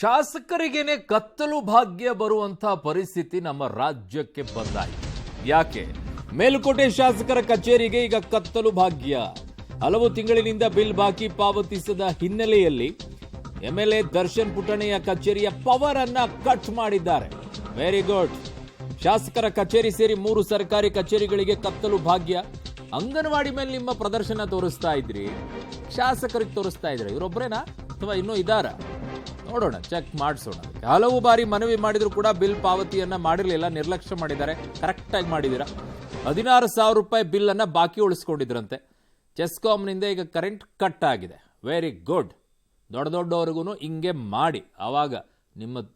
ಶಾಸಕರಿಗೇನೆ ಕತ್ತಲು ಭಾಗ್ಯ ಬರುವಂತ ಪರಿಸ್ಥಿತಿ ನಮ್ಮ ರಾಜ್ಯಕ್ಕೆ ಬಂದಾಯಿತು. ಯಾಕೆ? ಮೇಲುಕೋಟೆ ಶಾಸಕರ ಕಚೇರಿಗೆ ಈಗ ಕತ್ತಲು ಭಾಗ್ಯ. ಹಲವು ತಿಂಗಳಿನಿಂದ ಬಿಲ್ ಬಾಕಿ ಪಾವತಿಸದ ಹಿನ್ನೆಲೆಯಲ್ಲಿ ಎಂಎಲ್ಎ ದರ್ಶನ್ ಪುಟ್ಟಣೆಯ ಕಚೇರಿಯ ಪವರ್ ಅನ್ನ ಕಟ್ ಮಾಡಿದ್ದಾರೆ. Very good. ಶಾಸಕರ ಕಚೇರಿ ಸೇರಿ 3 ಸರ್ಕಾರಿ ಕಚೇರಿಗಳಿಗೆ ಕತ್ತಲು ಭಾಗ್ಯ. ಅಂಗನವಾಡಿ ಮೇಲೆ ನಿಮ್ಮ ಪ್ರದರ್ಶನ ತೋರಿಸ್ತಾ ಇದ್ರಿ, ಶಾಸಕರಿಗೆ ತೋರಿಸ್ತಾ ಇದ್ರಿ. ಇವರೊಬ್ಬರೇನಾ ಅಥವಾ ಇನ್ನೂ ಇದ್ದಾರ? ನೋಡೋಣ, ಚೆಕ್ ಮಾಡಿಸೋಣ. ಹಲವು ಬಾರಿ ಮನವಿ ಮಾಡಿದ್ರು ಕೂಡ ಬಿಲ್ ಪಾವತಿಯನ್ನ ಮಾಡಿರಲಿಲ್ಲ, ನಿರ್ಲಕ್ಷ್ಯ ಮಾಡಿದ್ದಾರೆ. ಕರೆಕ್ಟ್ ಆಗಿ ಮಾಡಿದೀರಾ. 16,000 ರೂಪಾಯಿ ಬಿಲ್ ಅನ್ನ ಬಾಕಿ ಉಳಿಸ್ಕೊಂಡಿದ್ರಂತೆ. ಚೆಸ್ಕಾಂನಿಂದ ಈಗ ಕರೆಂಟ್ ಕಟ್ ಆಗಿದೆ. Very good. ದೊಡ್ಡವರಿಗೂ ಹಿಂಗೆ ಮಾಡಿ, ಆವಾಗ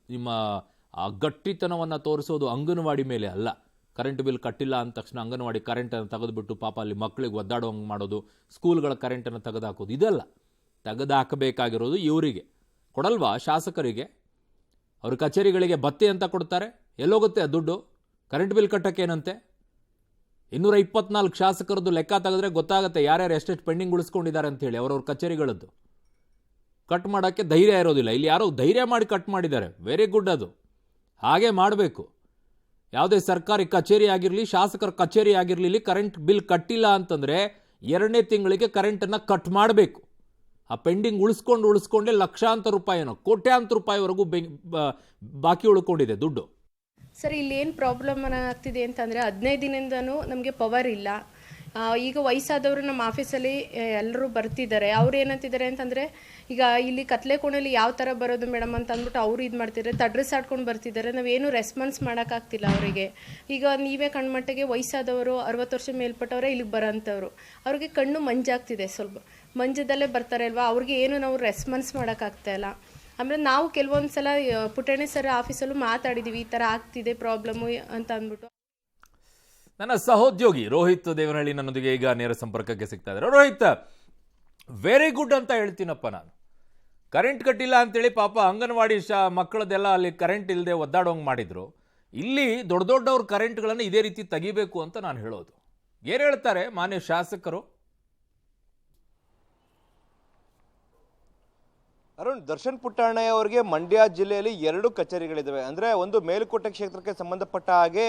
ನಿಮ್ಮ ಆ ಗಟ್ಟಿತನವನ್ನು ತೋರಿಸೋದು ಅಂಗನವಾಡಿ ಮೇಲೆ ಅಲ್ಲ. ಕರೆಂಟ್ ಬಿಲ್ ಕಟ್ಟಿಲ್ಲ ಅಂದ ತಕ್ಷಣ ಅಂಗನವಾಡಿ ಕರೆಂಟನ್ನು ತೆಗೆದುಬಿಟ್ಟು ಪಾಪ ಅಲ್ಲಿ ಮಕ್ಕಳಿಗೆ ಒದ್ದಾಡೋಂಗೆ ಮಾಡೋದು, ಸ್ಕೂಲ್ಗಳ ಕರೆಂಟನ್ನು ತೆಗೆದುಹಾಕೋದು, ಇದೆಲ್ಲ ತೆಗೆದುಹಾಕಬೇಕಾಗಿರೋದು ಇವರಿಗೆ. ಕೊಡಲ್ವಾ ಶಾಸಕರಿಗೆ? ಅವ್ರ ಕಚೇರಿಗಳಿಗೆ ಬತ್ತಿ ಅಂತ ಕೊಡ್ತಾರೆ, ಎಲ್ಲೋಗುತ್ತೆ ಆ ದುಡ್ಡು? Current bill ಕಟ್ಟಕ್ಕೇನಂತೆ? 224 ಶಾಸಕರದ್ದು ಲೆಕ್ಕ ತೆಗೆದ್ರೆ ಗೊತ್ತಾಗುತ್ತೆ ಯಾರ್ಯಾರು ಎಷ್ಟೆಷ್ಟು ಪೆಂಡಿಂಗ್ ಉಳಿಸ್ಕೊಂಡಿದ್ದಾರೆ ಅಂತ ಹೇಳಿ. ಅವ್ರವ್ರ ಕಚೇರಿಗಳದ್ದು ಕಟ್ ಮಾಡೋಕ್ಕೆ ಧೈರ್ಯ ಇರೋದಿಲ್ಲ. ಇಲ್ಲಿ ಯಾರೋ ಧೈರ್ಯ ಮಾಡಿ ಕಟ್ ಮಾಡಿದ್ದಾರೆ. Very good. ಅದು ಹಾಗೆ ಮಾಡಬೇಕು. ಯಾವುದೇ ಸರ್ಕಾರಿ ಕಚೇರಿ ಆಗಿರಲಿ, ಶಾಸಕರ ಕಚೇರಿ ಆಗಿರಲಿ, ಕರೆಂಟ್ ಬಿಲ್ ಕಟ್ಟಿಲ್ಲ ಅಂತಂದರೆ 2ನೇ ತಿಂಗಳಿಗೆ ಕರೆಂಟನ್ನು ಕಟ್ ಮಾಡಬೇಕು. ಆ ಪೆಂಡಿಂಗ್ ಉಳಿಸ್ಕೊಂಡೇ ಲಕ್ಷಾಂತರ ರೂಪಾಯಿನೋ ಕೋಟ್ಯಾಂತರ ರೂಪಾಯಿವರೆಗೂ ಬಾಕಿ ಉಳ್ಕೊಂಡಿದೆ ದುಡ್ಡು. ಸರ್, ಇಲ್ಲಿ ಏನು ಪ್ರಾಬ್ಲಮ್ ಆಗ್ತಿದೆ ಅಂತಂದರೆ 15 ದಿನದಿಂದನೂ ನಮಗೆ ಪವರ್ ಇಲ್ಲ. ಈಗ ವಯಸ್ಸಾದವರು ನಮ್ಮ ಆಫೀಸಲ್ಲಿ ಎಲ್ಲರೂ ಬರ್ತಿದ್ದಾರೆ. ಅವ್ರು ಏನಂತಿದ್ದಾರೆ ಅಂತಂದರೆ, ಈಗ ಇಲ್ಲಿ ಕತ್ಲೆ ಕೋಣೆಯಲ್ಲಿ ಯಾವ ಥರ ಬರೋದು ಮೇಡಮ್ ಅಂತ ಅಂದ್ಬಿಟ್ಟು ಅವರು ಇದು ಮಾಡ್ತಿದ್ದಾರೆ, ತಡ್ರಿಸಾಡ್ಕೊಂಡು ಬರ್ತಿದ್ದಾರೆ. ನಾವೇನು ರೆಸ್ಪಾನ್ಸ್ ಮಾಡೋಕ್ಕಾಗ್ತಿಲ್ಲ ಅವರಿಗೆ. ಈಗ ನೀವೇ ಕಣ್ಮಟ್ಟಿಗೆ ವಯಸ್ಸಾದವರು 60 ವರ್ಷ ಮೇಲ್ಪಟ್ಟವರೇ ಇಲ್ಲಿಗೆ ಬರೋಂಥವ್ರು, ಅವ್ರಿಗೆ ಕಣ್ಣು ಮಂಜಾಗ್ತಿದೆ. ಸ್ವಲ್ಪ ಮಂಜದಲ್ಲೇ ಬರ್ತಾರೆ ಅಲ್ವಾ, ಅವ್ರಿಗೆ ಏನು ನಾವು ರೆಸ್ಪಾನ್ಸ್ ಮಾಡೋಕ್ಕಾಗ್ತಾಯಿಲ್ಲ. ಆಮೇಲೆ ನಾವು ಕೆಲವೊಂದು ಸಲ ಪುಟ್ಟಣೆ ಸರ್ ಆಫೀಸಲ್ಲೂ ಮಾತಾಡಿದ್ದೀವಿ, ಈ ಥರ ಆಗ್ತಿದೆ ಪ್ರಾಬ್ಲಮ್ಮು ಅಂತ ಅಂದ್ಬಿಟ್ಟು. ನನ್ನ ಸಹೋದ್ಯೋಗಿ ರೋಹಿತ್ ದೇವನಹಳ್ಳಿ ನನ್ನೊಂದಿಗೆ ಈಗ ನೇರ ಸಂಪರ್ಕಕ್ಕೆ ಸಿಗ್ತಾ ಇದ್ದಾರೆ. ರೋಹಿತ್, ವೆರಿ ಗುಡ್ ಅಂತ ಹೇಳ್ತೀನಪ್ಪ ನಾನು. ಕರೆಂಟ್ ಕಟ್ಟಿಲ್ಲ ಅಂತೇಳಿ ಪಾಪ ಅಂಗನವಾಡಿ ಮಕ್ಕಳದೆಲ್ಲ ಅಲ್ಲಿ ಕರೆಂಟ್ ಇಲ್ಲದೆ ಒದ್ದಾಡೋಂಗೆ ಮಾಡಿದ್ರು. ಇಲ್ಲಿ ದೊಡ್ಡವ್ರ ಕರೆಂಟ್ಗಳನ್ನು ಇದೇ ರೀತಿ ತೆಗಿಬೇಕು ಅಂತ ನಾನು ಹೇಳೋದು. ಏನು ಹೇಳ್ತಾರೆ ಮಾನ್ಯ ಶಾಸಕರು? ಅರುಣ್, ದರ್ಶನ್ ಪುಟ್ಟಣ್ಣಯ್ಯ ಅವರಿಗೆ ಮಂಡ್ಯ ಜಿಲ್ಲೆಯಲ್ಲಿ 2 ಕಚೇರಿಗಳಿದ್ದಾವೆ. ಅಂದರೆ ಒಂದು ಮೇಲುಕೋಟೆ ಕ್ಷೇತ್ರಕ್ಕೆ ಸಂಬಂಧಪಟ್ಟ ಹಾಗೆ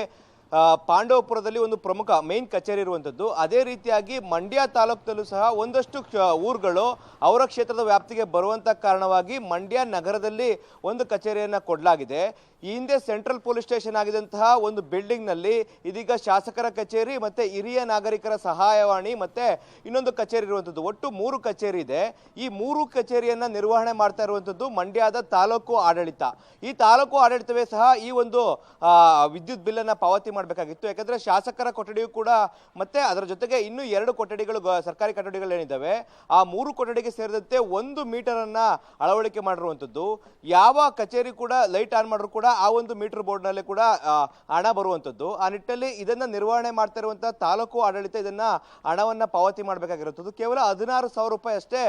ಪಾಂಡವಪುರದಲ್ಲಿ ಒಂದು ಪ್ರಮುಖ ಮೇನ್ ಕಚೇರಿ ಇರುವಂಥದ್ದು. ಅದೇ ರೀತಿಯಾಗಿ ಮಂಡ್ಯ ತಾಲೂಕಿನಲ್ಲೂ ಸಹ ಒಂದಷ್ಟು ಊರುಗಳು ಅವರ ಕ್ಷೇತ್ರದ ವ್ಯಾಪ್ತಿಗೆ ಬರುವಂಥ ಕಾರಣವಾಗಿ ಮಂಡ್ಯ ನಗರದಲ್ಲಿ ಒಂದು ಕಚೇರಿಯನ್ನು ಕೊಡಲಾಗಿದೆ. ಈ ಹಿಂದೆ ಸೆಂಟ್ರಲ್ ಪೊಲೀಸ್ ಸ್ಟೇಷನ್ ಆಗಿದಂತಹ ಒಂದು ಬಿಲ್ಡಿಂಗ್ನಲ್ಲಿ ಇದೀಗ ಶಾಸಕರ ಕಚೇರಿ ಮತ್ತು ಹಿರಿಯ ನಾಗರಿಕರ ಸಹಾಯವಾಣಿ ಮತ್ತು ಇನ್ನೊಂದು ಕಚೇರಿ ಇರುವಂಥದ್ದು. ಒಟ್ಟು 3 ಕಚೇರಿ ಇದೆ. ಈ 3 ಕಚೇರಿಯನ್ನು ನಿರ್ವಹಣೆ ಮಾಡ್ತಾ ಇರುವಂಥದ್ದು ಮಂಡ್ಯದ ತಾಲೂಕು ಆಡಳಿತ. ಈ ತಾಲೂಕು ಆಡಳಿತವೇ ಸಹ ಈ ಒಂದು ವಿದ್ಯುತ್ ಬಿಲ್ಲನ್ನು ಪಾವತಿ ಮಾಡಬೇಕಾಗಿತ್ತು. ಯಾಕಂದರೆ ಶಾಸಕರ ಕೊಠಡಿಯು ಕೂಡ ಮತ್ತು ಅದರ ಜೊತೆಗೆ ಇನ್ನೂ 2 ಕೊಠಡಿಗಳು ಸರ್ಕಾರಿ ಕೊಠಡಿಗಳೇನಿದ್ದಾವೆ, ಆ 3 ಕೊಠಡಿಗೆ ಸೇರಿದಂತೆ 1 ಮೀಟರನ್ನು ಅಳವಡಿಕೆ ಮಾಡಿರುವಂಥದ್ದು. ಯಾವ ಕಚೇರಿ ಕೂಡ ಲೈಟ್ ಆನ್ ಮಾಡಿದ್ರು ಕೂಡ ಆ ಒಂದು ಮೀಟರ್ ಬೋರ್ಡ್ನಲ್ಲಿ ಕೂಡ ಹಣ ಬರುವಂಥದ್ದು. ಆ ನಿಟ್ಟಿನಲ್ಲಿ ಇದನ್ನು ನಿರ್ವಹಣೆ ಮಾಡ್ತಾ ಇರುವಂಥ ತಾಲೂಕು ಆಡಳಿತ ಇದನ್ನು ಹಣವನ್ನು ಪಾವತಿ ಮಾಡಬೇಕಾಗಿರುವಂಥದ್ದು. ಕೇವಲ 16,000 ರೂಪಾಯಿ ಅಷ್ಟೇ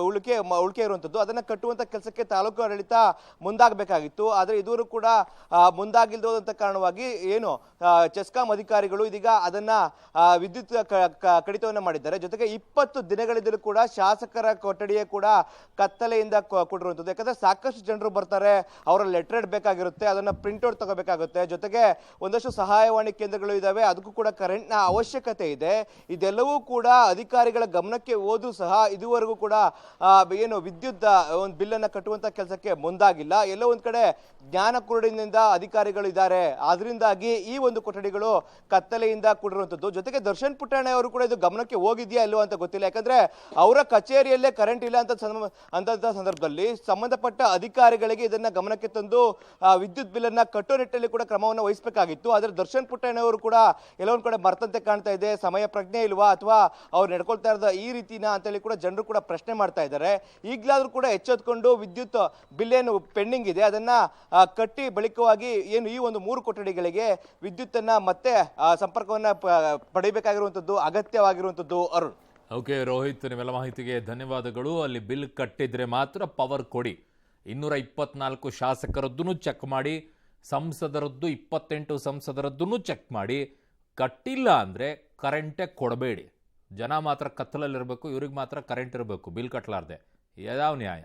ಉಳಿಕೆ ಇರುವಂಥದ್ದು. ಅದನ್ನು ಕಟ್ಟುವಂಥ ಕೆಲಸಕ್ಕೆ ತಾಲೂಕು ಆಡಳಿತ ಮುಂದಾಗಬೇಕಾಗಿತ್ತು. ಆದರೆ ಇದುವರೆಗೂ ಕೂಡ ಮುಂದಾಗಿಲ್ಲದಂಥ ಕಾರಣವಾಗಿ ಏನು ಚೆಸ್ಕಾಂ ಅಧಿಕಾರಿಗಳು ಇದೀಗ ಅದನ್ನು ವಿದ್ಯುತ್ ಕಡಿತವನ್ನು ಮಾಡಿದ್ದಾರೆ. ಜೊತೆಗೆ 20 ದಿನಗಳಿಂದಲೂ ಕೂಡ ಶಾಸಕರ ಕೊಠಡಿಯೇ ಕೂಡ ಕತ್ತಲೆಯಿಂದ ಕೊಟ್ಟಿರುವಂಥದ್ದು. ಯಾಕಂದರೆ ಸಾಕಷ್ಟು ಜನರು ಬರ್ತಾರೆ, ಅವರ ಲೆಟರ್ ಬೇಕಾಗಿರುತ್ತೆ, ಅದನ್ನು ಪ್ರಿಂಟ್ಔಟ್ ತಗೋಬೇಕಾಗುತ್ತೆ. ಜೊತೆಗೆ ಒಂದಷ್ಟು ಸಹಾಯವಾಣಿ ಕೇಂದ್ರಗಳು ಇದ್ದಾವೆ, ಅದಕ್ಕೂ ಕೂಡ ಕರೆಂಟ್ನ ಅವಶ್ಯಕತೆ ಇದೆ. ಇದೆಲ್ಲವೂ ಕೂಡ ಅಧಿಕಾರಿಗಳ ಗಮನಕ್ಕೆ ಹೋದ್ರೂ ಸಹ ಇದುವರೆಗೂ ಕೂಡ ಏನು ವಿದ್ಯುತ್ ಒಂದು ಬಿಲ್ಲನ್ನು ಕಟ್ಟುವಂಥ ಕೆಲಸಕ್ಕೆ ಮುಂದಾಗಿಲ್ಲ. ಎಲ್ಲೋ ಒಂದು ಕಡೆ ಜ್ಞಾನ ಕುರುಡಿನಿಂದ ಅಧಿಕಾರಿಗಳು ಇದ್ದಾರೆ. ಅದರಿಂದಾಗಿ ಈ ಒಂದು ಕೊಠಡಿಗಳು ಕತ್ತಲೆಯಿಂದ ಕೂಡಿರುವಂಥದ್ದು. ಜೊತೆಗೆ ದರ್ಶನ್ ಪುಟ್ಟಣ್ಣ ಅವರು ಕೂಡ ಇದು ಗಮನಕ್ಕೆ ಹೋಗಿದೆಯಾ ಇಲ್ಲೋ ಅಂತ ಗೊತ್ತಿಲ್ಲ. ಯಾಕಂದ್ರೆ ಅವರ ಕಚೇರಿಯಲ್ಲೇ ಕರೆಂಟ್ ಇಲ್ಲ ಅಂತ ಸಂದರ್ಭದಲ್ಲಿ ಸಂಬಂಧಪಟ್ಟ ಅಧಿಕಾರಿಗಳಿಗೆ ಇದನ್ನ ಗಮನಕ್ಕೆ ತಂದು ವಿದ್ಯುತ್ ಬಿಲ್ಲನ್ನು ಕಟ್ಟೋ ನಿಟ್ಟಿನಲ್ಲಿ ಕೂಡ ಕ್ರಮವನ್ನು ವಹಿಸಬೇಕಾಗಿತ್ತು. ಆದರೆ ದರ್ಶನ್ ಪುಟ್ಟಣ್ಣ ಅವರು ಕೂಡ ಎಲ್ಲೊಂದು ಕಡೆ ಮರ್ತಂತೆ ಕಾಣ್ತಾ ಇದೆ. ಸಮಯ ಪ್ರಜ್ಞೆ ಇಲ್ವಾ ಅಥವಾ ಅವ್ರು ನಡ್ಕೊಳ್ತಾ ಇರೋದ ಈ ರೀತಿನ ಅಂತೇಳಿ ಕೂಡ ಜನರು ಕೂಡ ಪ್ರಶ್ನೆ ಮಾಡ್ತಾ ಇದ್ದಾರೆ. ಈಗಲಾದ್ರೂ ಕೂಡ ಎಚ್ಚೆತ್ಕೊಂಡು ವಿದ್ಯುತ್ ಬಿಲ್ ಏನು ಪೆಂಡಿಂಗ್ ಇದೆ ಅದನ್ನ ಕಟ್ಟಿ ಬಳಿಕವಾಗಿ ಏನು ಈ ಒಂದು 3 ಕೊಠಡಿಗಳಿಗೆ ವಿದ್ಯುತ್ತನ್ನ ಮತ್ತೆ ಸಂಪರ್ಕವನ್ನ ಪಡೆಯಬೇಕಾಗಿರುವಂಥದ್ದು ಅಗತ್ಯವಾಗಿರುವಂಥದ್ದು. ಅರುಣ್, ಓಕೆ ರೋಹಿತ್, ನಿಮ್ಮೆಲ್ಲ ಮಾಹಿತಿಗೆ ಧನ್ಯವಾದಗಳು. ಅಲ್ಲಿ ಬಿಲ್ ಕಟ್ಟಿದ್ರೆ ಮಾತ್ರ ಪವರ್ ಕೊಡಿ. 224 ಶಾಸಕರದ್ದೂ ಚೆಕ್ ಮಾಡಿ, ಸಂಸದರದ್ದು 28 ಸಂಸದರದ್ದೂ ಚೆಕ್ ಮಾಡಿ. ಕಟ್ಟಿಲ್ಲ ಅಂದರೆ ಕರೆಂಟೇ ಕೊಡಬೇಡಿ. ಜನ ಮಾತ್ರ ಕತ್ತಲಲ್ಲಿರಬೇಕು, ಇವ್ರಿಗೆ ಮಾತ್ರ ಕರೆಂಟ್ ಇರಬೇಕು ಬಿಲ್ ಕಟ್ಟಲಾರ್ದೆ. ಯಾವ ನ್ಯಾಯ?